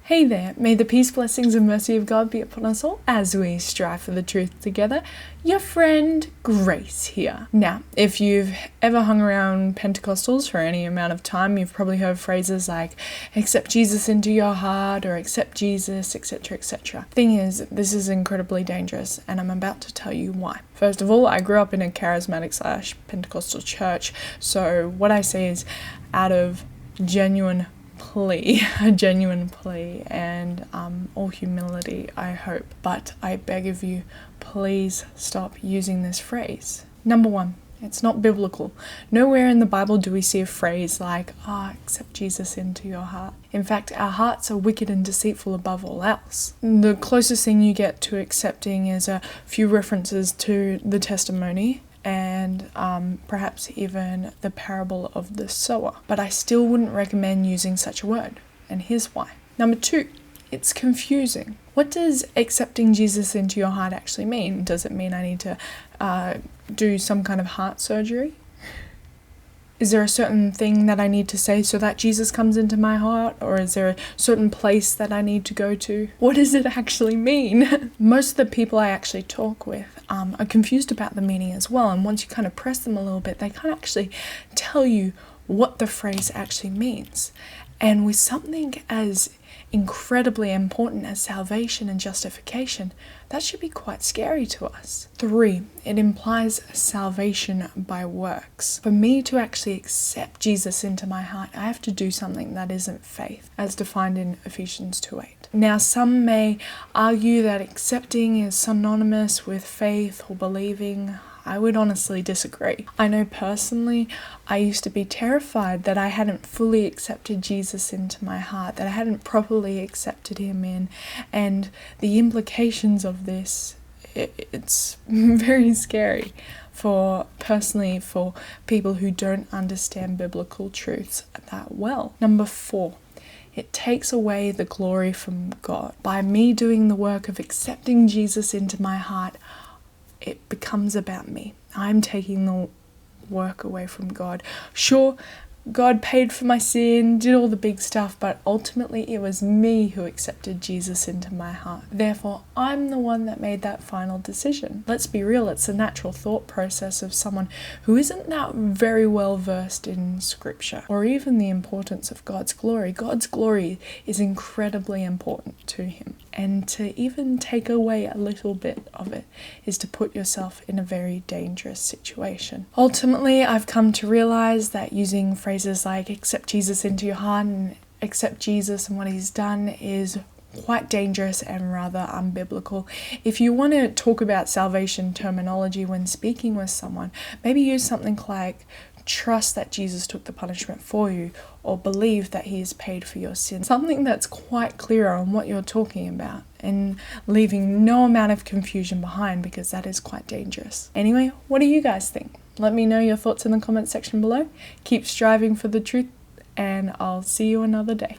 Hey there, may the peace, blessings and mercy of God be upon us all as we strive for the truth together. Your friend Grace here. Now, if you've ever hung around Pentecostals for any amount of time, you've probably heard phrases like accept Jesus into your heart or accept Jesus, etc., etc. Thing is, this is incredibly dangerous and I'm about to tell you why. First of all, I grew up in a charismatic / Pentecostal church, so what I say is out of a genuine plea and all humility, I hope. But I beg of you, please stop using this phrase. Number one, it's not biblical. Nowhere in the Bible do we see a phrase like, accept Jesus into your heart. In fact, our hearts are wicked and deceitful above all else. The closest thing you get to accepting is a few references to the testimony and perhaps even the parable of the sower. But I still wouldn't recommend using such a word, and here's why. Number two, it's confusing. What does accepting Jesus into your heart actually mean? Does it mean I need to do some kind of heart surgery? Is there a certain thing that I need to say so that Jesus comes into my heart? Or is there a certain place that I need to go to? What does it actually mean? Most of the people I actually talk with are confused about the meaning as well. And once you kind of press them a little bit, they can't actually tell you what the phrase actually means. And with something as incredibly important as salvation and justification, that should be quite scary to us. 3, it implies salvation by works. For me to actually accept Jesus into my heart, I have to do something that isn't faith, as defined in Ephesians 2:8. Now, some may argue that accepting is synonymous with faith or believing. I would honestly disagree. I know personally, I used to be terrified that I hadn't fully accepted Jesus into my heart, that I hadn't properly accepted him in, and the implications of this, it's very scary for people who don't understand biblical truths that well. Number 4. It takes away the glory from God. By me doing the work of accepting Jesus into my heart, it becomes about me. I'm taking the work away from God. Sure, God paid for my sin, did all the big stuff, but ultimately it was me who accepted Jesus into my heart. Therefore, I'm the one that made that final decision. Let's be real, it's a natural thought process of someone who isn't that very well versed in scripture or even the importance of God's glory. God's glory is incredibly important to him. And to even take away a little bit of it is to put yourself in a very dangerous situation. Ultimately, I've come to realize that using phrases like accept Jesus into your heart and accept Jesus and what he's done is quite dangerous and rather unbiblical. If you want to talk about salvation terminology when speaking with someone, maybe use something like trust that Jesus took the punishment for you, or believe that he has paid for your sin. Something that's quite clear on what you're talking about and leaving no amount of confusion behind, because that is quite dangerous. Anyway, what do you guys think? Let me know your thoughts in the comment section below. Keep striving for the truth and I'll see you another day.